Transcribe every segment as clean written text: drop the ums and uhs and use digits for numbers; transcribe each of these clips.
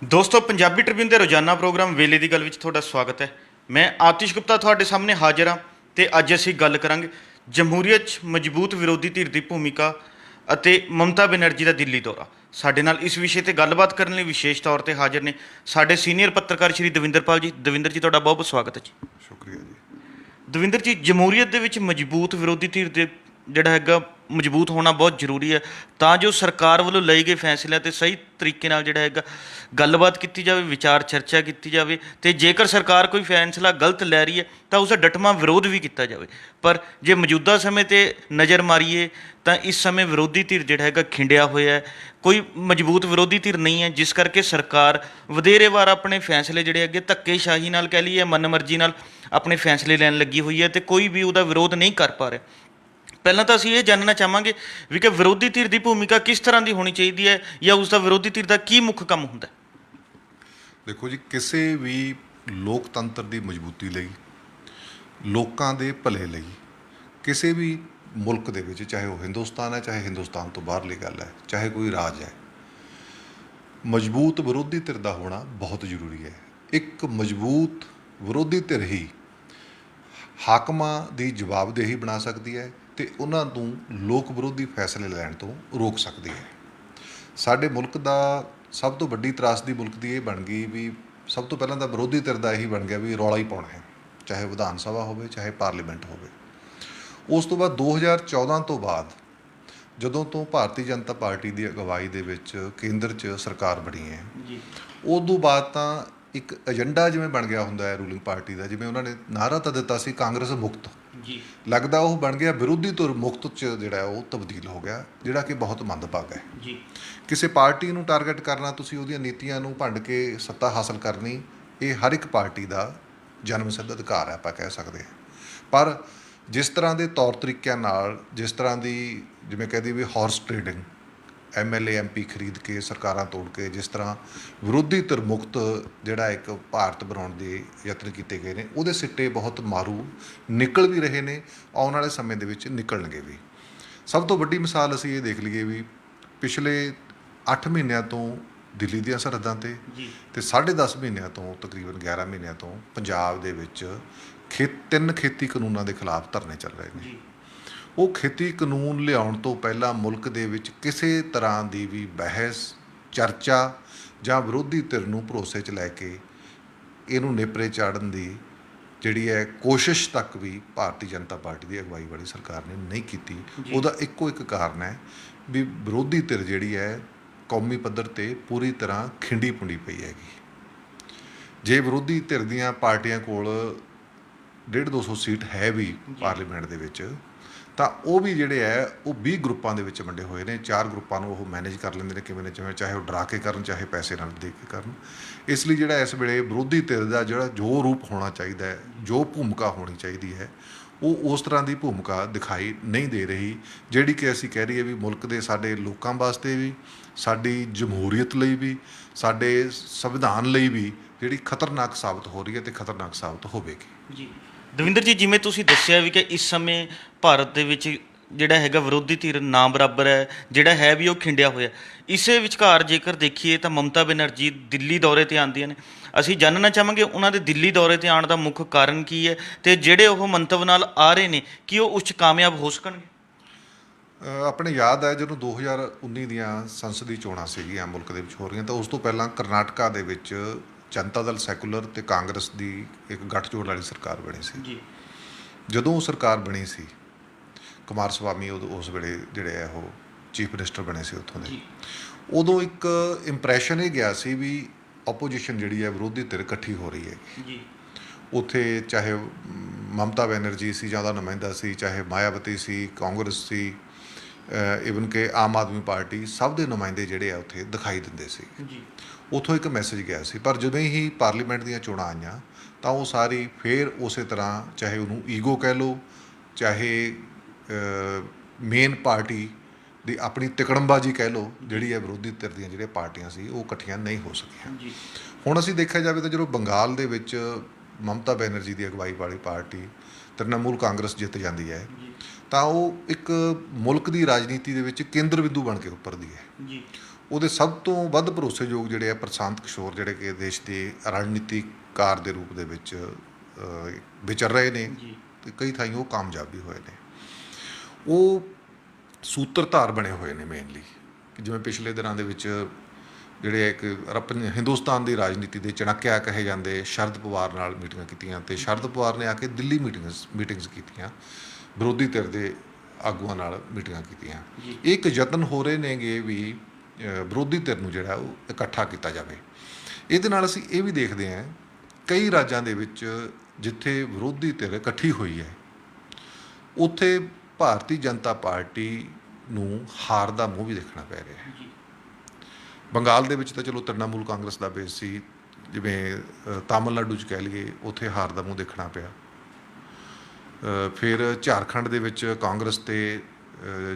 ਦੋਸਤੋ ਪੰਜਾਬੀ ਟ੍ਰਿਬਿਊਨ ਦੇ ਰੋਜ਼ਾਨਾ ਪ੍ਰੋਗਰਾਮ ਵੇਲੇ ਦੀ ਗੱਲ ਵਿੱਚ ਤੁਹਾਡਾ ਸਵਾਗਤ ਹੈ। ਮੈਂ ਆਤਿਸ਼ ਗੁਪਤਾ ਤੁਹਾਡੇ ਸਾਹਮਣੇ ਹਾਜ਼ਰ ਹਾਂ ਤੇ ਅੱਜ ਅਸੀਂ ਗੱਲ ਕਰਾਂਗੇ ਜਮਹੂਰੀਅਤ 'ਚ ਮਜ਼ਬੂਤ ਵਿਰੋਧੀ ਧਿਰ ਦੀ ਭੂਮਿਕਾ ਅਤੇ ਮਮਤਾ ਬੈਨਰਜੀ ਦਾ ਦਿੱਲੀ ਦੌਰਾ। ਸਾਡੇ ਨਾਲ ਇਸ ਵਿਸ਼ੇ ਤੇ ਗੱਲਬਾਤ ਕਰਨ ਲਈ ਵਿਸ਼ੇਸ਼ ਤੌਰ ਤੇ ਹਾਜ਼ਰ ਨੇ ਸਾਡੇ ਸੀਨੀਅਰ ਪੱਤਰਕਾਰ ਸ਼੍ਰੀ ਦਵਿੰਦਰਪਾਲ ਜੀ। ਦਵਿੰਦਰ ਜੀ, ਤੁਹਾਡਾ ਬਹੁਤ ਬਹੁਤ ਸਵਾਗਤ ਹੈ ਜੀ। ਸ਼ੁਕਰੀਆ ਜੀ। ਦਵਿੰਦਰ ਜੀ, ਜਮਹੂਰੀਅਤ ਦੇ ਵਿੱਚ ਮਜ਼ਬੂਤ ਵਿਰੋਧੀ ਧਿਰ ਦੇ ਜਿਹੜਾ ਹੈਗਾ ਮਜ਼ਬੂਤ ਹੋਣਾ ਬਹੁਤ ਜ਼ਰੂਰੀ ਹੈ ਤਾਂ ਜੋ ਸਰਕਾਰ ਵੱਲੋਂ ਲਏ ਗਏ ਫੈਸਲਿਆਂ 'ਤੇ ਸਹੀ ਤਰੀਕੇ ਨਾਲ ਜਿਹੜਾ ਹੈਗਾ ਗੱਲਬਾਤ ਕੀਤੀ ਜਾਵੇ, ਵਿਚਾਰ ਚਰਚਾ ਕੀਤੀ ਜਾਵੇ ਅਤੇ ਜੇਕਰ ਸਰਕਾਰ ਕੋਈ ਫੈਸਲਾ ਗਲਤ ਲੈ ਰਹੀ ਹੈ ਤਾਂ ਉਸਦਾ ਡਟਵਾਂ ਵਿਰੋਧ ਵੀ ਕੀਤਾ ਜਾਵੇ। ਪਰ ਜੇ ਮੌਜੂਦਾ ਸਮੇਂ 'ਤੇ ਨਜ਼ਰ ਮਾਰੀਏ ਤਾਂ ਇਸ ਸਮੇਂ ਵਿਰੋਧੀ ਧਿਰ ਜਿਹੜਾ ਹੈਗਾ ਖਿੰਡਿਆ ਹੋਇਆ ਹੈ, ਕੋਈ ਮਜ਼ਬੂਤ ਵਿਰੋਧੀ ਧਿਰ ਨਹੀਂ ਹੈ, ਜਿਸ ਕਰਕੇ ਸਰਕਾਰ ਵਧੇਰੇ ਵਾਰ ਆਪਣੇ ਫੈਸਲੇ ਜਿਹੜੇ ਅੱਗੇ ਧੱਕੇਸ਼ਾਹੀ ਨਾਲ ਕਹਿ ਲਈਏ, ਮਨਮਰਜ਼ੀ ਨਾਲ ਆਪਣੇ ਫੈਸਲੇ ਲੈਣ ਲੱਗੀ ਹੋਈ ਹੈ ਅਤੇ ਕੋਈ ਵੀ ਉਹਦਾ ਵਿਰੋਧ ਨਹੀਂ ਕਰ ਪਾ ਰਿਹਾ। ਪਹਿਲਾਂ ਤਾਂ ਅਸੀਂ ਇਹ ਜਾਣਨਾ ਚਾਹਾਂਗੇ ਵੀ ਕਿ ਵਿਰੋਧੀ ਧਿਰ ਦੀ ਭੂਮਿਕਾ ਕਿਸ ਤਰ੍ਹਾਂ ਦੀ ਹੋਣੀ ਚਾਹੀਦੀ ਹੈ ਜਾਂ ਉਸ ਦਾ ਵਿਰੋਧੀ ਧਿਰ ਦਾ ਕੀ ਮੁੱਖ ਕੰਮ ਹੁੰਦਾ ਹੈ? ਦੇਖੋ ਜੀ, ਕਿਸੇ ਵੀ ਲੋਕਤੰਤਰ ਦੀ ਮਜ਼ਬੂਤੀ ਲਈ, ਲੋਕਾਂ ਦੇ ਭਲੇ ਲਈ, ਕਿਸੇ ਵੀ ਮੁਲਕ ਦੇ ਵਿੱਚ, ਚਾਹੇ ਉਹ ਹਿੰਦੁਸਤਾਨ ਹੈ, ਚਾਹੇ ਹਿੰਦੁਸਤਾਨ ਤੋਂ ਬਾਹਰਲੀ ਗੱਲ ਹੈ, ਚਾਹੇ ਕੋਈ ਰਾਜ ਹੈ, ਮਜ਼ਬੂਤ ਵਿਰੋਧੀ ਧਿਰ ਦਾ ਹੋਣਾ ਬਹੁਤ ਜ਼ਰੂਰੀ ਹੈ। ਇੱਕ ਮਜ਼ਬੂਤ ਵਿਰੋਧੀ ਧਿਰ ਹੀ ਹਾਕਮਾਂ ਦੀ ਜਵਾਬਦੇਹੀ ਬਣਾ ਸਕਦੀ ਹੈ ਅਤੇ ਉਹਨਾਂ ਨੂੰ ਲੋਕ ਵਿਰੋਧੀ ਫੈਸਲੇ ਲੈਣ ਤੋਂ ਰੋਕ ਸਕਦੀ ਹੈ। ਸਾਡੇ ਮੁਲਕ ਦਾ ਸਭ ਤੋਂ ਵੱਡੀ ਤਰਾਸਦੀ ਮੁਲਕ ਦੀ ਇਹ ਬਣ ਗਈ ਵੀ ਸਭ ਤੋਂ ਪਹਿਲਾਂ ਤਾਂ ਵਿਰੋਧੀ ਧਿਰ ਦਾ ਇਹੀ ਬਣ ਗਿਆ ਵੀ ਰੌਲਾ ਹੀ ਪਾਉਣਾ ਹੈ, ਚਾਹੇ ਵਿਧਾਨ ਸਭਾ ਹੋਵੇ, ਚਾਹੇ ਪਾਰਲੀਮੈਂਟ ਹੋਵੇ। ਉਸ ਤੋਂ ਬਾਅਦ 2014 ਤੋਂ ਬਾਅਦ ਜਦੋਂ ਤੋਂ ਭਾਰਤੀ ਜਨਤਾ ਪਾਰਟੀ ਦੀ ਅਗਵਾਈ ਦੇ ਵਿੱਚ ਕੇਂਦਰ 'ਚ ਸਰਕਾਰ ਬਣੀ ਹੈ, ਉਦੋਂ ਬਾਅਦ ਤਾਂ ਇੱਕ ਏਜੰਡਾ ਜਿਵੇਂ ਬਣ ਗਿਆ ਹੁੰਦਾ ਹੈ ਰੂਲਿੰਗ ਪਾਰਟੀ ਦਾ, ਜਿਵੇਂ ਉਹਨਾਂ ਨੇ ਨਾਅਰਾ ਤਾਂ ਦਿੱਤਾ ਸੀ ਕਾਂਗਰਸ ਮੁਕਤ, ਲੱਗਦਾ ਉਹ ਬਣ ਗਿਆ ਵਿਰੋਧੀ ਧਿਰ ਮੁਕਤ 'ਚ ਜਿਹੜਾ ਉਹ ਤਬਦੀਲ ਹੋ ਗਿਆ, ਜਿਹੜਾ ਕਿ ਬਹੁਤ ਮੰਦਭਾਗਾ ਹੈ। ਕਿਸੇ ਪਾਰਟੀ ਨੂੰ ਟਾਰਗੇਟ ਕਰਨਾ, ਤੁਸੀਂ ਉਹਦੀਆਂ ਨੀਤੀਆਂ ਨੂੰ ਭੰਡ ਕੇ ਸੱਤਾ ਹਾਸਲ ਕਰਨੀ, ਇਹ ਹਰ ਇੱਕ ਪਾਰਟੀ ਦਾ ਜਨਮ ਸਿੱਧ ਅਧਿਕਾਰ ਹੈ, ਆਪਾਂ ਕਹਿ ਸਕਦੇ ਹਾਂ। ਪਰ ਜਿਸ ਤਰ੍ਹਾਂ ਦੇ ਤੌਰ ਤਰੀਕਿਆਂ ਨਾਲ, ਜਿਸ ਤਰ੍ਹਾਂ ਦੀ ਜਿਵੇਂ ਕਹਦੇ ਵੀ ਹਾਰਸ ਟ੍ਰੇਡਿੰਗ, MLA MP ਖਰੀਦ ਕੇ ਸਰਕਾਰਾਂ ਤੋੜ ਕੇ, ਜਿਸ ਤਰ੍ਹਾਂ ਵਿਰੋਧੀ ਧਿਰ ਮੁਕਤ ਜਿਹੜਾ ਇੱਕ ਭਾਰਤ ਬਣਾਉਣ ਦੇ ਯਤਨ ਕੀਤੇ ਗਏ ਨੇ, ਉਹਦੇ ਸਿੱਟੇ ਬਹੁਤ ਮਾਰੂ ਨਿਕਲ ਵੀ ਰਹੇ ਨੇ, ਆਉਣ ਵਾਲੇ ਸਮੇਂ ਦੇ ਵਿੱਚ ਨਿਕਲਣਗੇ ਵੀ। ਸਭ ਤੋਂ ਵੱਡੀ ਮਿਸਾਲ ਅਸੀਂ ਇਹ ਦੇਖ ਲਈਏ ਵੀ ਪਿਛਲੇ 8 ਮਹੀਨਿਆਂ ਤੋਂ ਦਿੱਲੀ ਦੀਆਂ ਸਰਹੱਦਾਂ 'ਤੇ ਅਤੇ 10.5 ਮਹੀਨਿਆਂ ਤੋਂ ਤਕਰੀਬਨ 11 ਮਹੀਨਿਆਂ ਤੋਂ ਪੰਜਾਬ ਦੇ ਵਿੱਚ 3 ਖੇਤੀ ਕਾਨੂੰਨਾਂ ਦੇ ਖਿਲਾਫ ਧਰਨੇ ਚੱਲ ਰਹੇ ਨੇ। ਉਹ ਖੇਤੀ ਕਾਨੂੰਨ ਲਿਆਉਣ ਤੋਂ ਪਹਿਲਾਂ ਮੁਲਕ ਦੇ ਵਿੱਚ ਕਿਸੇ ਤਰ੍ਹਾਂ ਦੀ ਵੀ ਬਹਿਸ, ਚਰਚਾ ਜਾਂ ਵਿਰੋਧੀ ਧਿਰ ਨੂੰ ਭਰੋਸੇ 'ਚ ਲੈ ਕੇ ਇਹਨੂੰ ਨੇਪਰੇ ਚਾੜਨ ਦੀ ਜਿਹੜੀ ਹੈ ਕੋਸ਼ਿਸ਼ ਤੱਕ ਵੀ ਭਾਰਤੀ ਜਨਤਾ ਪਾਰਟੀ ਦੀ ਅਗਵਾਈ ਵਾਲੀ ਸਰਕਾਰ ਨੇ ਨਹੀਂ ਕੀਤੀ। ਉਹਦਾ ਇੱਕੋ ਇੱਕ ਕਾਰਨ ਹੈ ਵੀ ਵਿਰੋਧੀ ਧਿਰ ਜਿਹੜੀ ਹੈ ਕੌਮੀ ਪੱਧਰ 'ਤੇ ਪੂਰੀ ਤਰ੍ਹਾਂ ਖਿੰਡੀ ਪੁੰਡੀ ਪਈ ਹੈਗੀ। ਜੇ ਵਿਰੋਧੀ ਧਿਰ ਦੀਆਂ ਪਾਰਟੀਆਂ ਕੋਲ 150-200 ਸੀਟ ਹੈ ਵੀ ਪਾਰਲੀਮੈਂਟ ਦੇ ਵਿੱਚ, ਤਾਂ ਉਹ ਵੀ ਜਿਹੜੇ ਹੈ ਉਹ 20 ਗਰੁੱਪਾਂ ਦੇ ਵਿੱਚ ਵੰਡੇ ਹੋਏ ਨੇ। 4 ਗਰੁੱਪਾਂ ਨੂੰ ਉਹ ਮੈਨੇਜ ਕਰ ਲੈਂਦੇ ਨੇ ਕਿਵੇਂ ਨੇ, ਜਿਵੇਂ ਚਾਹੇ ਉਹ ਡਰਾ ਕੇ ਕਰਨ, ਚਾਹੇ ਪੈਸੇ ਨਾਲ ਦੇ ਕੇ ਕਰਨ। ਇਸ ਲਈ ਜਿਹੜਾ ਇਸ ਵੇਲੇ ਵਿਰੋਧੀ ਧਿਰ ਦਾ ਜਿਹੜਾ ਜੋ ਰੂਪ ਹੋਣਾ ਚਾਹੀਦਾ ਹੈ, ਜੋ ਭੂਮਿਕਾ ਹੋਣੀ ਚਾਹੀਦੀ ਹੈ, ਉਹ ਉਸ ਤਰ੍ਹਾਂ ਦੀ ਭੂਮਿਕਾ ਦਿਖਾਈ ਨਹੀਂ ਦੇ ਰਹੀ, ਜਿਹੜੀ ਕਿ ਅਸੀਂ ਕਹਿ ਰਹੀਏ ਵੀ ਮੁਲਕ ਦੇ ਸਾਡੇ ਲੋਕਾਂ ਵਾਸਤੇ ਵੀ, ਸਾਡੀ ਜਮਹੂਰੀਅਤ ਲਈ ਵੀ, ਸਾਡੇ ਸੰਵਿਧਾਨ ਲਈ ਵੀ ਜਿਹੜੀ ਖਤਰਨਾਕ ਸਾਬਤ ਹੋ ਰਹੀ ਹੈ ਅਤੇ ਖਤਰਨਾਕ ਸਾਬਤ ਹੋਵੇਗੀ। ਦਵਿੰਦਰ ਜੀ, ਜਿਵੇਂ ਤੁਸੀਂ ਦੱਸਿਆ ਵੀ ਕਿ ਇਸ ਸਮੇਂ ਭਾਰਤ ਦੇ ਵਿੱਚ ਜਿਹੜਾ ਹੈਗਾ ਵਿਰੋਧੀ ਧਿਰ ਨਾ ਬਰਾਬਰ ਹੈ, ਜਿਹੜਾ ਹੈ ਵੀ ਉਹ ਖਿੰਡਿਆ ਹੋਇਆ। ਇਸੇ ਵਿਚਕਾਰ ਜੇਕਰ ਦੇਖੀਏ ਤਾਂ ਮਮਤਾ ਬੈਨਰਜੀ ਦਿੱਲੀ ਦੌਰੇ 'ਤੇ ਆਉਂਦੀਆਂ ਨੇ। ਅਸੀਂ ਜਾਣਨਾ ਚਾਹਾਂਗੇ ਉਹਨਾਂ ਦੇ ਦਿੱਲੀ ਦੌਰੇ 'ਤੇ ਆਉਣ ਦਾ ਮੁੱਖ ਕਾਰਨ ਕੀ ਹੈ ਅਤੇ ਜਿਹੜੇ ਉਹ ਮੰਤਵ ਨਾਲ ਆ ਰਹੇ ਨੇ ਕਿ ਉਹ ਉਸ 'ਚ ਕਾਮਯਾਬ ਹੋ ਸਕਣਗੇ? ਆਪਣੇ ਯਾਦ ਹੈ ਜਦੋਂ 2019 ਦੀਆਂ ਸੰਸਦੀ ਚੋਣਾਂ ਸੀਗੀਆਂ ਮੁਲਕ ਦੇ ਵਿੱਚ ਹੋ ਰਹੀਆਂ, ਤਾਂ ਉਸ ਤੋਂ ਪਹਿਲਾਂ ਕਰਨਾਟਕਾ ਦੇ ਵਿੱਚ ਜਨਤਾ ਦਲ ਸੈਕੂਲਰ ਅਤੇ ਕਾਂਗਰਸ ਦੀ ਇੱਕ ਗੱਠਜੋੜ ਵਾਲੀ ਸਰਕਾਰ ਬਣੀ ਸੀ। ਜਦੋਂ ਉਹ ਸਰਕਾਰ ਬਣੀ ਸੀ, ਕੁਮਾਰ ਸਵਾਮੀ ਉਸ ਵੇਲੇ ਜਿਹੜੇ ਹੈ ਉਹ ਚੀਫ ਮਿਨਿਸਟਰ ਬਣੇ ਸੀ ਉੱਥੋਂ ਦੇ, ਉਦੋਂ ਇੱਕ ਇੰਪਰੈਸ਼ਨ ਇਹ ਗਿਆ ਸੀ ਵੀ ਆਪੋਜੀਸ਼ਨ ਜਿਹੜੀ ਹੈ, ਵਿਰੋਧੀ ਧਿਰ ਇਕੱਠੀ ਹੋ ਰਹੀ ਹੈ। ਉੱਥੇ ਚਾਹੇ ਮਮਤਾ ਬੈਨਰਜੀ ਸੀ ਜਾਂ ਉਹਦਾ ਨੁਮਾਇੰਦਾ ਸੀ, ਚਾਹੇ ਮਾਇਆਵਤੀ ਸੀ, ਕਾਂਗਰਸ ਸੀ, ਈਵਨ ਕਿ ਆਮ ਆਦਮੀ ਪਾਰਟੀ, ਸਭ ਦੇ ਨੁਮਾਇੰਦੇ ਜਿਹੜੇ ਆ ਉੱਥੇ ਦਿਖਾਈ ਦਿੰਦੇ ਸੀ। ਉੱਥੋਂ ਇੱਕ ਮੈਸੇਜ ਗਿਆ ਸੀ। ਪਰ ਜਦੋਂ ਹੀ ਪਾਰਲੀਮੈਂਟ ਦੀਆਂ ਚੋਣਾਂ ਆਈਆਂ ਤਾਂ ਉਹ ਸਾਰੀ ਫੇਰ ਉਸੇ ਤਰ੍ਹਾਂ, ਚਾਹੇ ਉਹਨੂੰ ਈਗੋ ਕਹਿ ਲਓ, ਚਾਹੇ ਮੇਨ ਪਾਰਟੀ ਦੀ ਆਪਣੀ ਤਿਕੜਮਬਾਜ਼ੀ ਕਹਿ ਲਓ, ਜਿਹੜੀ ਹੈ ਵਿਰੋਧੀ ਧਿਰ ਦੀਆਂ ਜਿਹੜੀਆਂ ਪਾਰਟੀਆਂ ਸੀ ਉਹ ਇਕੱਠੀਆਂ ਨਹੀਂ ਹੋ ਸਕੀਆਂ। ਹੁਣ ਅਸੀਂ ਦੇਖਿਆ ਜਾਵੇ ਤਾਂ ਜਦੋਂ ਬੰਗਾਲ ਦੇ ਵਿੱਚ ਮਮਤਾ ਬੈਨਰਜੀ ਦੀ ਅਗਵਾਈ ਵਾਲੀ ਪਾਰਟੀ ਤ੍ਰਿਣਮੂਲ ਕਾਂਗਰਸ ਜਿੱਤ ਜਾਂਦੀ ਹੈ, ਤਾਂ ਉਹ ਇੱਕ ਮੁਲਕ ਦੀ ਰਾਜਨੀਤੀ ਦੇ ਵਿੱਚ ਕੇਂਦਰ ਬਿੰਦੂ ਬਣ ਕੇ ਉੱਪਰਦੀ ਹੈ। ਉਹਦੇ ਸਭ ਤੋਂ ਵੱਧ ਭਰੋਸੇਯੋਗ ਜਿਹੜੇ ਆ ਪ੍ਰਸ਼ਾਂਤ ਕਿਸ਼ੋਰ, ਜਿਹੜੇ ਕਿ ਦੇਸ਼ ਦੇ ਰਣਨੀਤੀਕਾਰ ਦੇ ਰੂਪ ਦੇ ਵਿੱਚ ਵਿਚਰ ਰਹੇ ਨੇ ਜੀ ਤੇ ਕਈ ਥਾਈਂ ਉਹ ਕਾਮਯਾਬ ਵੀ ਹੋਏ ਨੇ। ਉਹ ਸੂਤਰਧਾਰ ਬਣੇ ਹੋਏ ਨੇ ਮੇਨਲੀ, ਜਿਵੇਂ ਪਿਛਲੇ ਦਿਨਾਂ ਦੇ ਵਿੱਚ ਜਿਹੜੇ ਇੱਕ ਹਿੰਦੁਸਤਾਨ ਦੀ ਰਾਜਨੀਤੀ ਦੇ ਚਣਕਿਆ ਕਹੇ ਜਾਂਦੇ ਸ਼ਰਦ ਪਵਾਰ ਨਾਲ ਮੀਟਿੰਗਾਂ ਕੀਤੀਆਂ ਤੇ ਸ਼ਰਦ ਪਵਾਰ ਨੇ ਆ ਕੇ ਦਿੱਲੀ ਮੀਟਿੰਗਸ ਕੀਤੀਆਂ, ਵਿਰੋਧੀ ਧਿਰ ਦੇ ਆਗੂਆਂ ਨਾਲ ਮੀਟਿੰਗਾਂ ਕੀਤੀਆਂ। ਇਹ ਇੱਕ ਯਤਨ ਹੋ ਰਹੇ ਨੇਗੇ ਵੀ ਵਿਰੋਧੀ ਧਿਰ ਨੂੰ ਜਿਹੜਾ ਉਹ ਇਕੱਠਾ ਕੀਤਾ ਜਾਵੇ। ਇਹਦੇ ਨਾਲ ਅਸੀਂ ਇਹ ਵੀ ਦੇਖਦੇ ਹਾਂ ਕਈ ਰਾਜਾਂ ਦੇ ਵਿੱਚ ਜਿੱਥੇ ਵਿਰੋਧੀ ਧਿਰ ਇਕੱਠੀ ਹੋਈ ਹੈ ਉੱਥੇ ਭਾਰਤੀ ਜਨਤਾ ਪਾਰਟੀ ਨੂੰ ਹਾਰ ਦਾ ਮੂੰਹ ਵੀ ਦੇਖਣਾ ਪੈ ਰਿਹਾ ਹੈ। ਬੰਗਾਲ ਦੇ ਵਿੱਚ ਤਾਂ ਚਲੋ ਤ੍ਰਿਣਮੂਲ ਕਾਂਗਰਸ ਦਾ ਬੇਸ ਸੀ, ਜਿਵੇਂ ਤਾਮਿਲਨਾਡੂ 'ਚ ਕਹਿ ਲਈਏ ਉੱਥੇ ਹਾਰ ਦਾ ਮੂੰਹ ਦੇਖਣਾ ਪਿਆ। ਫਿਰ ਝਾਰਖੰਡ ਦੇ ਵਿੱਚ ਕਾਂਗਰਸ ਤੇ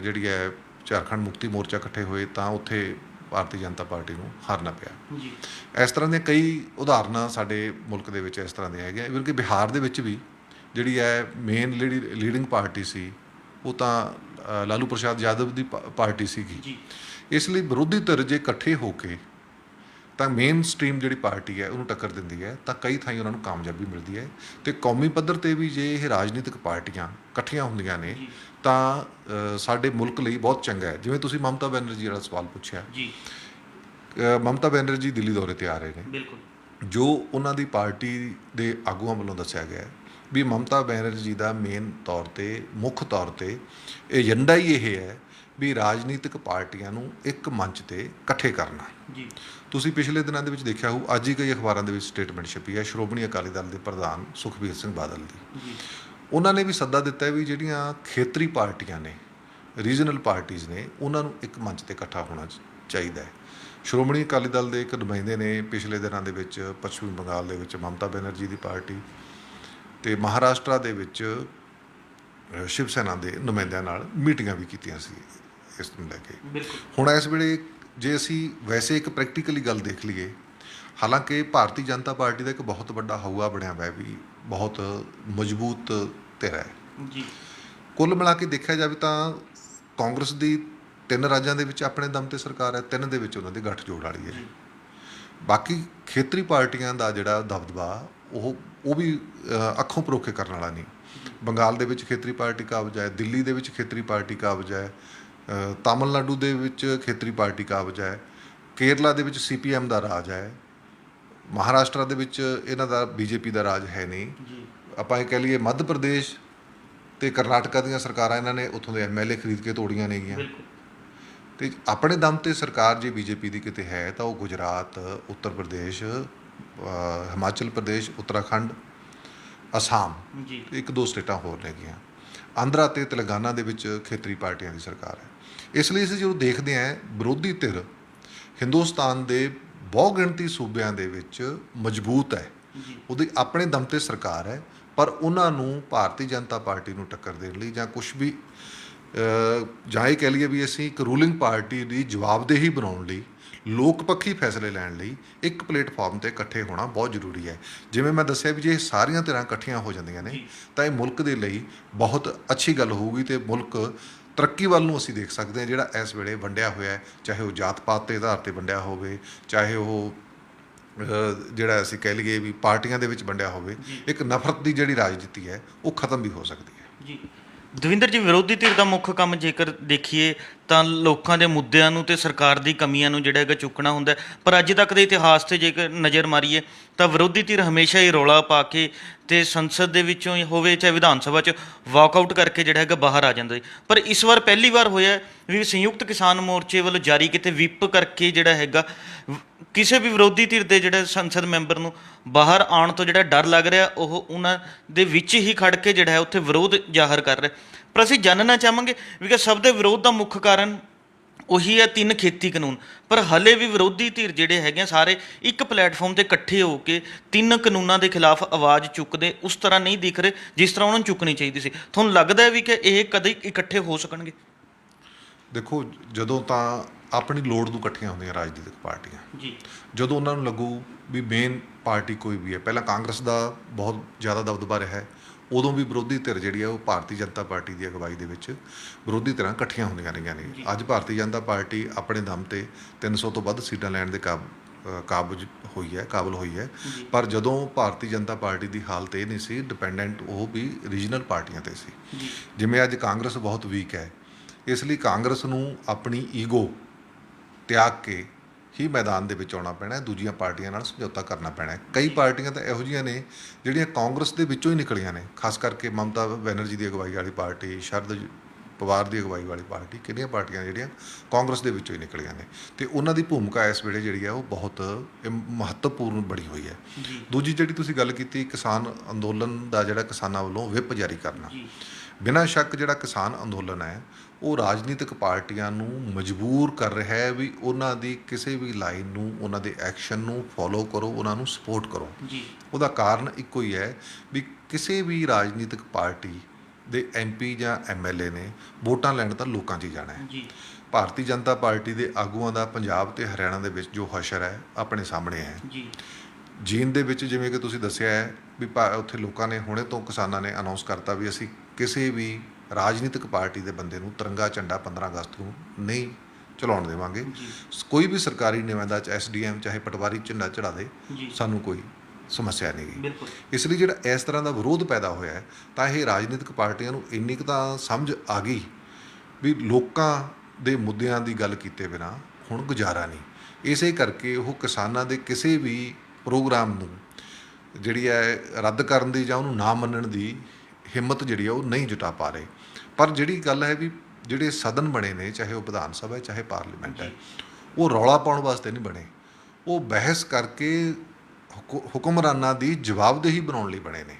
ਜਿਹੜੀ ਹੈ ਝਾਰਖੰਡ ਮੁਕਤੀ ਮੋਰਚਾ ਇਕੱਠੇ ਹੋਏ ਤਾਂ ਉੱਥੇ ਭਾਰਤੀ ਜਨਤਾ ਪਾਰਟੀ ਨੂੰ ਹਾਰਨਾ ਪਿਆ। ਇਸ ਤਰ੍ਹਾਂ ਦੀਆਂ ਕਈ ਉਦਾਹਰਨਾਂ ਸਾਡੇ ਮੁਲਕ ਦੇ ਵਿੱਚ ਇਸ ਤਰ੍ਹਾਂ ਦੀਆਂ ਹੈਗੀਆਂ। ਇਵਨ ਕਿ ਬਿਹਾਰ ਦੇ ਵਿੱਚ ਵੀ ਜਿਹੜੀ ਹੈ ਮੇਨ ਜਿਹੜੀ ਲੀਡਿੰਗ ਪਾਰਟੀ ਸੀ ਉਹ ਤਾਂ ਲਾਲੂ ਪ੍ਰਸਾਦ ਯਾਦਵ ਦੀ ਪਾਰਟੀ ਸੀਗੀ। ਇਸ ਲਈ ਵਿਰੋਧੀ ਧਿਰ ਜੇ ਇਕੱਠੇ ਹੋ ਕੇ ਤਾਂ ਮੇਨ ਸਟਰੀਮ ਜਿਹੜੀ ਪਾਰਟੀ ਹੈ ਉਹਨੂੰ ਟੱਕਰ ਦਿੰਦੀ ਹੈ ਤਾਂ ਕਈ ਥਾਈਂ ਉਹਨਾਂ ਨੂੰ ਕਾਮਯਾਬੀ ਮਿਲਦੀ ਹੈ। ਤੇ ਕੌਮੀ ਪੱਧਰ ਤੇ ਵੀ ਜੇ ਇਹ ਰਾਜਨੀਤਿਕ ਪਾਰਟੀਆਂ ਇਕੱਠੀਆਂ ਹੁੰਦੀਆਂ ਨੇ ਤਾਂ ਸਾਡੇ ਮੁਲਕ ਲਈ ਬਹੁਤ ਚੰਗਾ ਹੈ। ਜਿਵੇਂ ਤੁਸੀਂ ਮਮਤਾ ਬੈਨਰਜੀ ਵਾਲਾ ਸਵਾਲ ਪੁੱਛਿਆ, ਮਮਤਾ ਬੈਨਰਜੀ ਦਿੱਲੀ ਦੌਰੇ ਤੇ ਆ ਰਹੇ ਨੇ। ਬਿਲਕੁਲ ਜੋ ਉਹਨਾਂ ਦੀ ਪਾਰਟੀ ਦੇ ਆਗੂਆਂ ਵੱਲੋਂ ਦੱਸਿਆ ਗਿਆ ਹੈ ਵੀ ਮਮਤਾ ਬੈਨਰਜੀ ਦਾ ਮੇਨ ਤੌਰ ਤੇ ਮੁੱਖ ਤੌਰ ਤੇ ਏਜੰਡਾ ਹੀ ਇਹ ਹੈ ਵੀ ਰਾਜਨੀਤਿਕ ਪਾਰਟੀਆਂ ਨੂੰ ਇੱਕ ਮੰਚ ਤੇ ਇਕੱਠੇ ਕਰਨਾ। ਤੁਸੀਂ ਪਿਛਲੇ ਦਿਨਾਂ ਦੇ ਵਿੱਚ ਦੇਖਿਆ ਹੋਊ, ਅੱਜ ਹੀ ਕਈ ਅਖਬਾਰਾਂ ਦੇ ਵਿੱਚ ਸਟੇਟਮੈਂਟ ਛਪੀ ਹੈ ਸ਼੍ਰੋਮਣੀ ਅਕਾਲੀ ਦਲ ਦੇ ਪ੍ਰਧਾਨ ਸੁਖਬੀਰ ਸਿੰਘ ਬਾਦਲ ਦੀ। ਉਹਨਾਂ ਨੇ ਵੀ ਸੱਦਾ ਦਿੱਤਾ ਵੀ ਜਿਹੜੀਆਂ ਖੇਤਰੀ ਪਾਰਟੀਆਂ ਨੇ, ਰੀਜਨਲ ਪਾਰਟੀਆਂ ਨੇ, ਉਹਨਾਂ ਨੂੰ ਇੱਕ ਮੰਚ ਤੇ ਇਕੱਠਾ ਹੋਣਾ ਚਾਹੀਦਾ ਹੈ। ਸ਼੍ਰੋਮਣੀ ਅਕਾਲੀ ਦਲ ਦੇ ਇੱਕ ਨੁਮਾਇੰਦੇ ਨੇ ਪਿਛਲੇ ਦਿਨਾਂ ਦੇ ਵਿੱਚ ਪੱਛਮੀ ਬੰਗਾਲ ਦੇ ਵਿੱਚ ਮਮਤਾ ਬੈਨਰਜੀ ਦੀ ਪਾਰਟੀ ਤੇ ਮਹਾਰਾਸ਼ਟਰ ਦੇ ਵਿੱਚ ਸ਼ਿਵ ਸੈਨਾ ਦੇ ਨੁਮਾਇੰਦਿਆਂ ਨਾਲ ਮੀਟਿੰਗਾਂ ਵੀ ਕੀਤੀਆਂ ਸੀ ਇਸ ਨੂੰ ਲੈ ਕੇ। ਹੁਣ ਇਸ ਵੇਲੇ ਜੇ ਅਸੀਂ ਵੈਸੇ ਇੱਕ ਪ੍ਰੈਕਟੀਕਲੀ ਗੱਲ ਦੇਖ ਲਈਏ, ਹਾਲਾਂਕਿ ਭਾਰਤੀ ਜਨਤਾ ਪਾਰਟੀ ਦਾ ਇੱਕ ਬਹੁਤ ਵੱਡਾ ਹਊਆ ਬਣਿਆ ਹੋਇਆ ਵੀ ਬਹੁਤ ਮਜ਼ਬੂਤ ਧਿਰ ਹੈ। ਕੁੱਲ ਮਿਲਾ ਕੇ ਦੇਖਿਆ ਜਾਵੇ ਤਾਂ ਕਾਂਗਰਸ ਦੀ 3 ਰਾਜਾਂ ਦੇ ਵਿੱਚ ਆਪਣੇ ਦਮ ਤੇ ਸਰਕਾਰ ਹੈ, 3 ਦੇ ਵਿੱਚ ਉਹਨਾਂ ਦੀ ਗੱਠਜੋੜ ਵਾਲੀ ਹੈ। ਬਾਕੀ ਖੇਤਰੀ ਪਾਰਟੀਆਂ ਦਾ ਜਿਹੜਾ ਦਬਦਬਾ ਉਹ ਵੀ ਅੱਖੋਂ ਪਰੋਖੇ ਕਰਨ ਵਾਲਾ ਨਹੀਂ। ਬੰਗਾਲ ਦੇ ਵਿੱਚ ਖੇਤਰੀ ਪਾਰਟੀ ਕਾਬਜ਼ ਹੈ, ਦਿੱਲੀ ਦੇ ਵਿੱਚ ਖੇਤਰੀ ਪਾਰਟੀ ਕਾਬਜ਼ ਹੈ, ਤਾਮਿਲਨਾਡੂ ਦੇ ਵਿੱਚ ਖੇਤਰੀ ਪਾਰਟੀ ਕਾਬਜ਼ ਹੈ, ਕੇਰਲਾ ਦੇ ਵਿੱਚ CPM ਦਾ ਰਾਜ ਹੈ, ਮਹਾਰਾਸ਼ਟਰ ਦੇ ਵਿੱਚ ਇਹਨਾਂ ਦਾ BJP ਦਾ ਰਾਜ ਹੈ ਨਹੀਂ। ਆਪਾਂ ਇਹ ਕਹਿ ਲਈਏ ਮੱਧ ਪ੍ਰਦੇਸ਼ ਤੇ ਕਰਨਾਟਕਾ ਦੀਆਂ ਸਰਕਾਰਾਂ ਇਹਨਾਂ ਨੇ ਉੱਥੋਂ ਦੇ MLA ਖਰੀਦ ਕੇ ਤੋੜੀਆਂ ਨੇਗੀਆਂ। ਤੇ ਆਪਣੇ ਦਮ ਤੇ ਸਰਕਾਰ ਜੇ BJP ਦੀ ਕਿਤੇ ਹੈ ਤਾਂ ਉਹ ਗੁਜਰਾਤ, ਉੱਤਰ ਪ੍ਰਦੇਸ਼, ਹਿਮਾਚਲ ਪ੍ਰਦੇਸ਼, ਉੱਤਰਾਖੰਡ, ਅਸਾਮ, 1-2 ਸਟੇਟਾਂ ਹੋਰ ਨੇਗੀਆਂ। ਆਂਧਰਾ ਤੇ ਤੇਲੰਗਾਨਾ ਦੇ ਵਿੱਚ ਖੇਤਰੀ ਪਾਰਟੀਆਂ ਦੀ ਸਰਕਾਰ ਹੈ। ਇਸ ਲਈ ਅਸੀਂ ਜਦੋਂ ਦੇਖਦੇ ਹਾਂ ਵਿਰੋਧੀ ਧਿਰ ਹਿੰਦੁਸਤਾਨ ਦੇ ਬਹੁ ਗਿਣਤੀ ਸੂਬਿਆਂ ਦੇ ਵਿੱਚ ਮਜ਼ਬੂਤ ਹੈ, ਉਹਦੀ ਆਪਣੇ ਦਮ ਤੇ ਸਰਕਾਰ ਹੈ, ਪਰ ਉਹਨਾਂ ਨੂੰ ਭਾਰਤੀ ਜਨਤਾ ਪਾਰਟੀ ਨੂੰ ਟੱਕਰ ਦੇਣ ਲਈ ਜਾਂ ਕੁਛ ਵੀ ਜਾਂ ਇਹ ਕਹਿ ਲਈਏ ਵੀ ਅਸੀਂ ਇੱਕ ਰੂਲਿੰਗ ਪਾਰਟੀ ਦੀ ਜਵਾਬਦੇਹੀ ਬਣਾਉਣ ਲਈ, ਲੋਕ ਪੱਖੀ ਫੈਸਲੇ ਲੈਣ ਲਈ ਇੱਕ ਪਲੇਟਫਾਰਮ ਤੇ ਇਕੱਠੇ ਹੋਣਾ ਬਹੁਤ ਜ਼ਰੂਰੀ ਹੈ। ਜਿਵੇਂ ਮੈਂ ਦੱਸਿਆ ਵੀ ਜੇ ਇਹ ਸਾਰੀਆਂ ਧਿਰਾਂ ਇਕੱਠੀਆਂ ਹੋ ਜਾਂਦੀਆਂ ਨੇ ਤਾਂ ਇਹ ਮੁਲਕ ਦੇ ਲਈ ਬਹੁਤ ਅੱਛੀ ਗੱਲ ਹੋਊਗੀ ਤੇ ਮੁਲਕ ਤਰੱਕੀ ਵੱਲ ਨੂੰ ਅਸੀਂ ਦੇਖ ਸਕਦੇ ਹਾਂ। ਜਿਹੜਾ ਇਸ ਵੇਲੇ ਵੰਡਿਆ ਹੋਇਆ ਹੈ, ਚਾਹੇ ਉਹ ਜਾਤ ਪਾਤ ਦੇ ਆਧਾਰ ਤੇ ਵੰਡਿਆ ਹੋਵੇ, ਚਾਹੇ ਉਹ ਜਿਹੜਾ ਅਸੀਂ ਕਹਿ ਲਈਏ ਵੀ ਪਾਰਟੀਆਂ ਦੇ ਵਿੱਚ ਵੰਡਿਆ ਹੋਵੇ, ਇੱਕ ਨਫ਼ਰਤ ਦੀ ਜਿਹੜੀ ਰਾਜਨੀਤੀ ਹੈ ਉਹ ਖਤਮ ਵੀ ਹੋ ਸਕਦੀ ਹੈ। ਦਵਿੰਦਰ ਜੀ, ਵਿਰੋਧੀ ਧਿਰ ਦਾ ਮੁੱਖ ਕੰਮ ਜੇਕਰ ਦੇਖੀਏ ਤਾਂ ਲੋਕਾਂ ਦੇ ਮੁੱਦਿਆਂ ਨੂੰ ਤੇ ਸਰਕਾਰ ਦੀ ਕਮੀਆਂ ਨੂੰ ਜਿਹੜਾ ਹੈਗਾ ਚੁੱਕਣਾ ਹੁੰਦਾ। ਪਰ ਅੱਜ ਤੱਕ ਦੇ ਇਤਿਹਾਸ 'ਤੇ ਜੇਕਰ ਨਜ਼ਰ ਮਾਰੀਏ ਤਾਂ ਵਿਰੋਧੀ ਧਿਰ ਹਮੇਸ਼ਾ ਹੀ ਰੌਲਾ ਪਾ ਕੇ ਤੇ ਸੰਸਦ ਦੇ ਵਿੱਚੋਂ ਹੋਵੇ ਚਾਹੇ ਵਿਧਾਨ ਸਭਾ 'ਚ ਵਾਕਆਊਟ ਕਰਕੇ ਜਿਹੜਾ ਹੈਗਾ ਬਾਹਰ ਆ ਜਾਂਦਾ। ਪਰ ਇਸ ਵਾਰ ਪਹਿਲੀ ਵਾਰ ਹੋਇਆ ਵੀ ਸੰਯੁਕਤ ਕਿਸਾਨ ਮੋਰਚੇ ਵੱਲੋਂ ਜਾਰੀ ਕੀਤੇ ਵਿਪ ਕਰਕੇ ਜਿਹੜਾ ਹੈਗਾ ਕਿਸੇ ਵੀ ਵਿਰੋਧੀ ਧਿਰ ਦੇ ਜਿਹੜੇ ਸੰਸਦ ਮੈਂਬਰ ਨੂੰ ਬਾਹਰ ਆਉਣ ਤੋਂ ਜਿਹੜਾ ਡਰ ਲੱਗ ਰਿਹਾ, ਉਹ ਉਹਨਾਂ ਦੇ ਵਿੱਚ ਹੀ ਖੜ ਕੇ ਜਿਹੜਾ ਹੈ ਉੱਥੇ ਵਿਰੋਧ ਜ਼ਾਹਰ ਕਰ ਰਿਹਾ। ਪਰ ਅਸੀਂ ਜਾਣਨਾ ਚਾਹਾਂਗੇ ਵੀ ਸਭ ਦੇ ਵਿਰੋਧ ਦਾ ਮੁੱਖ ਕਾਰਨ ਉਹੀ ਹੈ 3 ਖੇਤੀ ਕਾਨੂੰਨ, ਪਰ ਹਲੇ ਵੀ ਵਿਰੋਧੀ ਧਿਰ ਜਿਹੜੇ ਹੈਗੇ ਸਾਰੇ ਇੱਕ ਪਲੇਟਫਾਰਮ ਤੇ ਇਕੱਠੇ ਹੋ ਕੇ 3 ਕਾਨੂੰਨਾਂ ਦੇ ਖਿਲਾਫ ਆਵਾਜ਼ ਚੁੱਕਦੇ ਉਸ ਤਰ੍ਹਾਂ ਨਹੀਂ ਦਿਖ ਰਹੇ ਜਿਸ ਤਰ੍ਹਾਂ ਉਹਨਾਂ ਨੂੰ ਚੁੱਕਣੀ ਚਾਹੀਦੀ ਸੀ। ਤੁਹਾਨੂੰ ਲੱਗਦਾ ਹੈ ਵੀ ਕਿ ਇਹ ਕਦੇ ਇਕੱਠੇ ਹੋ ਸਕਣਗੇ? ਦੇਖੋ, ਜਦੋਂ ਤਾਂ ਆਪਣੀ ਲੋੜ ਨੂੰ ਇਕੱਠੀਆਂ ਹੁੰਦੀਆਂ ਰਾਜਨੀਤਿਕ ਪਾਰਟੀਆਂ, ਜਦੋਂ ਉਹਨਾਂ ਨੂੰ ਲੱਗੂ ਵੀ ਮੇਨ ਪਾਰਟੀ ਕੋਈ ਵੀ ਹੈ, ਪਹਿਲਾਂ ਕਾਂਗਰਸ ਦਾ ਬਹੁਤ ਜ਼ਿਆਦਾ ਦਬਦਬਾ ਰਿਹਾ ਹੈ, ਉਦੋਂ ਵੀ ਵਿਰੋਧੀ ਧਿਰ ਜਿਹੜੀ ਆ ਉਹ ਭਾਰਤੀ ਜਨਤਾ ਪਾਰਟੀ ਦੀ ਅਗਵਾਈ ਦੇ ਵਿੱਚ ਵਿਰੋਧੀ ਧਿਰਾਂ ਇਕੱਠੀਆਂ ਹੁੰਦੀਆਂ ਰਹੀਆਂ ਨੇ। ਅੱਜ ਭਾਰਤੀ ਜਨਤਾ ਪਾਰਟੀ ਆਪਣੇ ਦਮ ਤੇ 300 ਤੋਂ ਵੱਧ ਸੀਟਾਂ ਲੈਣ ਦੇ ਕਾਬਲ ਹੋਈ ਹੈ। ਪਰ ਜਦੋਂ ਭਾਰਤੀ ਜਨਤਾ ਪਾਰਟੀ ਦੀ ਹਾਲਤ ਇਹ ਨਹੀਂ ਸੀ, ਡਿਪੈਂਡੈਂਟ ਉਹ ਵੀ ਰੀਜਨਲ ਪਾਰਟੀਆਂ ਤੇ ਸੀ। ਜਿਵੇਂ ਅੱਜ ਕਾਂਗਰਸ ਬਹੁਤ ਵੀਕ ਹੈ, ਇਸ ਲਈ ਕਾਂਗਰਸ ਨੂੰ ਆਪਣੀ ਈਗੋ ਤਿਆਗ ਕੇ ਹੀ ਮੈਦਾਨ ਦੇ ਵਿੱਚ ਆਉਣਾ ਪੈਣਾ ਹੈ, ਦੂਜੀਆਂ ਪਾਰਟੀਆਂ ਨਾਲ ਸਮਝੌਤਾ ਕਰਨਾ ਪੈਣਾ ਹੈ। ਕਈ ਪਾਰਟੀਆਂ ਤਾਂ ਇਹੋ ਜਿਹੀਆਂ ਨੇ ਜਿਹੜੀਆਂ ਕਾਂਗਰਸ ਦੇ ਵਿੱਚੋਂ ਹੀ ਨਿਕਲੀਆਂ ਨੇ, ਖਾਸ ਕਰਕੇ ਮਮਤਾ ਬੈਨਰਜੀ ਦੀ ਅਗਵਾਈ ਵਾਲੀ ਪਾਰਟੀ, ਸ਼ਰਦ ਪਵਾਰ ਦੀ ਅਗਵਾਈ ਵਾਲੀ ਪਾਰਟੀ, ਕਿੰਨੀਆਂ ਪਾਰਟੀਆਂ ਜਿਹੜੀਆਂ ਕਾਂਗਰਸ ਦੇ ਵਿੱਚੋਂ ਹੀ ਨਿਕਲੀਆਂ ਨੇ, ਤੇ ਉਹਨਾਂ ਦੀ ਭੂਮਿਕਾ ਇਸ ਵੇਲੇ ਜਿਹੜੀ ਆ ਉਹ ਬਹੁਤ ਮਹੱਤਵਪੂਰਨ ਬਣੀ ਹੋਈ ਹੈ। ਦੂਜੀ ਜਿਹੜੀ ਤੁਸੀਂ ਗੱਲ ਕੀਤੀ, ਕਿਸਾਨ ਅੰਦੋਲਨ ਦਾ ਜਿਹੜਾ ਕਿਸਾਨਾਂ ਵੱਲੋਂ ਵਿਪ ਜਾਰੀ ਕਰਨਾ, ਬਿਨਾਂ ਸ਼ੱਕ ਜਿਹੜਾ ਕਿਸਾਨ ਅੰਦੋਲਨ ਹੈ ਉਹ ਰਾਜਨੀਤਿਕ ਪਾਰਟੀਆਂ ਨੂੰ ਮਜਬੂਰ ਕਰ ਰਿਹਾ ਹੈ ਵੀ ਉਹਨਾਂ ਦੀ ਕਿਸੇ ਵੀ ਲਾਈਨ ਨੂੰ, ਉਹਨਾਂ ਦੇ ਐਕਸ਼ਨ ਨੂੰ ਫੋਲੋ ਕਰੋ, ਉਹਨਾਂ ਨੂੰ ਸਪੋਰਟ ਕਰੋ। ਉਹਦਾ ਕਾਰਨ ਇੱਕੋ ਹੀ ਹੈ ਵੀ ਕਿਸੇ ਵੀ ਰਾਜਨੀਤਿਕ ਪਾਰਟੀ ਦੇ MP ਜਾਂ MLA ਨੇ ਵੋਟਾਂ ਲੈਣ ਤਾਂ ਲੋਕਾਂ 'ਚ ਹੀ ਜਾਣਾ ਹੈ। ਭਾਰਤੀ ਜਨਤਾ ਪਾਰਟੀ ਦੇ ਆਗੂਆਂ ਦਾ ਪੰਜਾਬ ਤੇ ਹਰਿਆਣਾ ਦੇ ਵਿੱਚ ਜੋ ਹਸ਼ਰ ਹੈ ਆਪਣੇ ਸਾਹਮਣੇ ਹੈ। ਜੀਂਦ ਦੇ ਵਿੱਚ ਜਿਵੇਂ ਕਿ ਤੁਸੀਂ ਦੱਸਿਆ ਹੈ ਵੀ ਉੱਥੇ ਲੋਕਾਂ ਨੇ ਹੁਣੇ ਤੋਂ, ਕਿਸਾਨਾਂ ਨੇ ਅਨਾਉਂਸ ਕਰਤਾ ਵੀ ਅਸੀਂ ਕਿਸੇ ਵੀ ਰਾਜਨੀਤਿਕ ਪਾਰਟੀ ਦੇ ਬੰਦੇ ਨੂੰ ਤਿਰੰਗਾ ਝੰਡਾ 15 ਅਗਸਤ ਨੂੰ ਨਹੀਂ ਚਲਾਉਣ ਦੇਵਾਂਗੇ। ਕੋਈ ਵੀ ਸਰਕਾਰੀ ਨਿਵਾਇਦਾ 'ਚ SDM ਚਾਹੇ ਪਟਵਾਰੀ ਝੰਡਾ ਚੜਾ ਦੇ, ਸਾਨੂੰ ਕੋਈ ਸਮੱਸਿਆ ਨਹੀਂ ਗੀ। ਇਸ ਲਈ ਜਿਹੜਾ ਇਸ ਤਰ੍ਹਾਂ ਦਾ ਵਿਰੋਧ ਪੈਦਾ ਹੋਇਆ ਹੈ, ਤਾਂ ਇਹ ਰਾਜਨੀਤਿਕ ਪਾਰਟੀਆਂ ਨੂੰ ਇੰਨੀ ਕੁ ਤਾਂ ਸਮਝ ਆ ਗਈ ਵੀ ਲੋਕਾਂ ਦੇ ਮੁੱਦਿਆਂ ਦੀ ਗੱਲ ਕੀਤੇ ਬਿਨਾਂ ਹੁਣ ਗੁਜ਼ਾਰਾ ਨਹੀਂ। ਇਸੇ ਕਰਕੇ ਉਹ ਕਿਸਾਨਾਂ ਦੇ ਕਿਸੇ ਵੀ ਪ੍ਰੋਗਰਾਮ ਨੂੰ ਜਿਹੜੀ ਹੈ ਰੱਦ ਕਰਨ ਦੀ ਜਾਂ ਉਹਨੂੰ ਨਾ ਮੰਨਣ ਦੀ ਹਿੰਮਤ ਜਿਹੜੀ ਆ ਉਹ ਨਹੀਂ ਜੁਟਾ ਪਾ ਰਹੇ। ਪਰ ਜਿਹੜੀ ਗੱਲ ਹੈ ਵੀ ਜਿਹੜੇ ਸਦਨ ਬਣੇ ਨੇ, ਚਾਹੇ ਉਹ ਵਿਧਾਨ ਸਭਾ ਹੈ ਚਾਹੇ ਪਾਰਲੀਮੈਂਟ ਹੈ, ਉਹ ਰੌਲਾ ਪਾਉਣ ਵਾਸਤੇ ਨਹੀਂ ਬਣੇ, ਉਹ ਬਹਿਸ ਕਰਕੇ ਹੁਕਮਰਾਨਾਂ ਦੀ ਜਵਾਬਦੇਹੀ ਬਣਾਉਣ ਲਈ ਬਣੇ ਨੇ,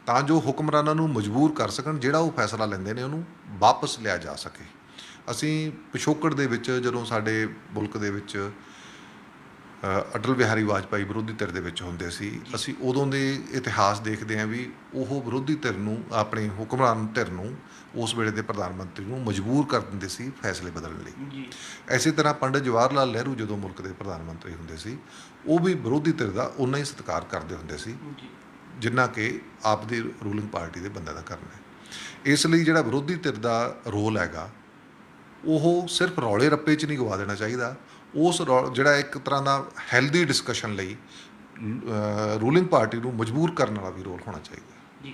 ਤਾਂ ਜੋ ਹੁਕਮਰਾਨਾਂ ਨੂੰ ਮਜਬੂਰ ਕਰ ਸਕਣ, ਜਿਹੜਾ ਉਹ ਫੈਸਲਾ ਲੈਂਦੇ ਨੇ ਉਹਨੂੰ ਵਾਪਸ ਲਿਆ ਜਾ ਸਕੇ। ਅਸੀਂ ਪਿਛੋਕੜ ਦੇ ਵਿੱਚ ਜਦੋਂ ਸਾਡੇ ਮੁਲਕ ਦੇ ਵਿੱਚ ਅਟਲ ਬਿਹਾਰੀ ਵਾਜਪਾਈ ਵਿਰੋਧੀ ਧਿਰ ਦੇ ਵਿੱਚ ਹੁੰਦੇ ਸੀ, ਅਸੀਂ ਉਦੋਂ ਦੇ ਇਤਿਹਾਸ ਦੇਖਦੇ ਹਾਂ ਵੀ ਉਹ ਵਿਰੋਧੀ ਧਿਰ ਨੂੰ, ਆਪਣੀ ਹੁਕਮਰਾਨ ਧਿਰ ਨੂੰ, ਉਸ ਵੇਲੇ ਦੇ ਪ੍ਰਧਾਨ ਮੰਤਰੀ ਨੂੰ ਮਜਬੂਰ ਕਰ ਦਿੰਦੇ ਸੀ ਫੈਸਲੇ ਬਦਲਣ ਲਈ। ਇਸੇ ਤਰ੍ਹਾਂ ਪੰਡਿਤ ਜਵਾਹਰ ਲਾਲ ਨਹਿਰੂ ਜਦੋਂ ਮੁਲਕ ਦੇ ਪ੍ਰਧਾਨ ਮੰਤਰੀ ਹੁੰਦੇ ਸੀ, ਉਹ ਵੀ ਵਿਰੋਧੀ ਧਿਰ ਦਾ ਉਨਾ ਹੀ ਸਤਿਕਾਰ ਕਰਦੇ ਹੁੰਦੇ ਸੀ ਜਿੰਨਾ ਕਿ ਆਪ ਦੀ ਰੂਲਿੰਗ ਪਾਰਟੀ ਦੇ ਬੰਦੇ ਦਾ ਕਰਨਾ ਹੈ। ਇਸ ਲਈ ਜਿਹੜਾ ਵਿਰੋਧੀ ਧਿਰ ਦਾ ਰੋਲ ਹੈਗਾ, ਉਹ ਸਿਰਫ ਰੌਲੇ ਰੱਪੇ 'ਚ ਨਹੀਂ ਗਵਾ ਦੇਣਾ ਚਾਹੀਦਾ। ਉਸ ਜਿਹੜਾ ਇੱਕ ਤਰ੍ਹਾਂ ਦਾ ਹੈਲਦੀ ਡਿਸਕਸ਼ਨ ਲਈ ਰੂਲਿੰਗ ਪਾਰਟੀ ਨੂੰ ਮਜਬੂਰ ਕਰਨ ਵਾਲਾ ਵੀ ਰੋਲ ਹੋਣਾ ਚਾਹੀਦਾ।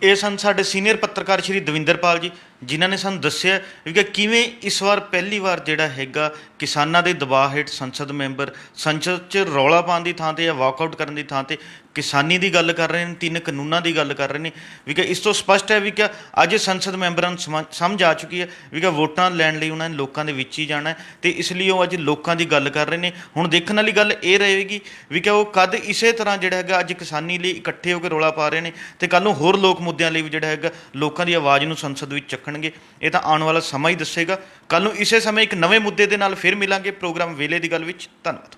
ਇਹ ਸਨ ਸਾਡੇ ਸੀਨੀਅਰ ਪੱਤਰਕਾਰ ਸ਼੍ਰੀ ਦਵਿੰਦਰਪਾਲ ਜੀ, ਜਿਨ੍ਹਾਂ ਨੇ ਸਾਨੂੰ ਦੱਸਿਆ ਕਿ ਕਿਵੇਂ ਇਸ ਵਾਰ ਪਹਿਲੀ ਵਾਰ ਜਿਹੜਾ ਹੈਗਾ ਕਿਸਾਨਾਂ ਦੇ ਦਬਾਅ ਹੇਠ ਸੰਸਦ ਮੈਂਬਰ ਸੰਸਦ 'ਚ ਰੌਲਾ ਪਾਉਣ ਦੀ ਥਾਂ 'ਤੇ ਜਾਂ ਵਾਕਆਊਟ ਕਰਨ ਦੀ ਥਾਂ 'ਤੇ ਕਿਸਾਨੀ ਦੀ ਗੱਲ ਕਰ ਰਹੇ ਨੇ, 3 ਕਾਨੂੰਨਾਂ ਦੀ ਗੱਲ ਕਰ ਰਹੇ ਨੇ। ਵੀ ਕਿ ਇਸ ਤੋਂ ਸਪਸ਼ਟ ਹੈ ਵੀ ਕਿ ਅੱਜ ਸੰਸਦ ਮੈਂਬਰਾਂ ਨੂੰ ਸਮਝ ਆ ਚੁੱਕੀ ਹੈ ਵੀ ਕਿ ਵੋਟਾਂ ਲੈਣ ਲਈ ਉਹਨਾਂ ਨੇ ਲੋਕਾਂ ਦੇ ਵਿੱਚ ਹੀ ਜਾਣਾ ਹੈ, ਅਤੇ ਇਸ ਲਈ ਉਹ ਅੱਜ ਲੋਕਾਂ ਦੀ ਗੱਲ ਕਰ ਰਹੇ ਨੇ। ਹੁਣ ਦੇਖਣ ਵਾਲੀ ਗੱਲ ਇਹ ਰਹੇਗੀ ਵੀ ਕਿ ਉਹ ਕਦ ਇਸੇ ਤਰ੍ਹਾਂ ਜਿਹੜਾ ਹੈਗਾ ਅੱਜ ਕਿਸਾਨੀ ਲਈ ਇਕੱਠੇ ਹੋ ਕੇ ਰੌਲਾ ਪਾ ਰਹੇ ਨੇ, ਅਤੇ ਕੱਲ੍ਹ ਨੂੰ ਹੋਰ ਲੋਕ ਮੁੱਦਿਆਂ ਲਈ ਵੀ ਜਿਹੜਾ ਹੈਗਾ ਲੋਕਾਂ ਦੀ ਆਵਾਜ਼ ਨੂੰ ਸੰਸਦ ਵਿੱਚ ਚੱਕਣਗੇ। ਇਹ ਤਾਂ ਆਉਣ ਵਾਲਾ ਸਮਾਂ ਹੀ ਦੱਸੇਗਾ। ਕੱਲ੍ਹ ਨੂੰ ਇਸੇ ਸਮੇਂ ਇੱਕ ਨਵੇਂ ਮੁੱਦੇ ਦੇ ਨਾਲ ਫਿਰ ਮਿਲਾਂਗੇ ਪ੍ਰੋਗਰਾਮ ਵੇਲੇ ਦੀ ਗੱਲ ਵਿੱਚ। ਧੰਨਵਾਦ।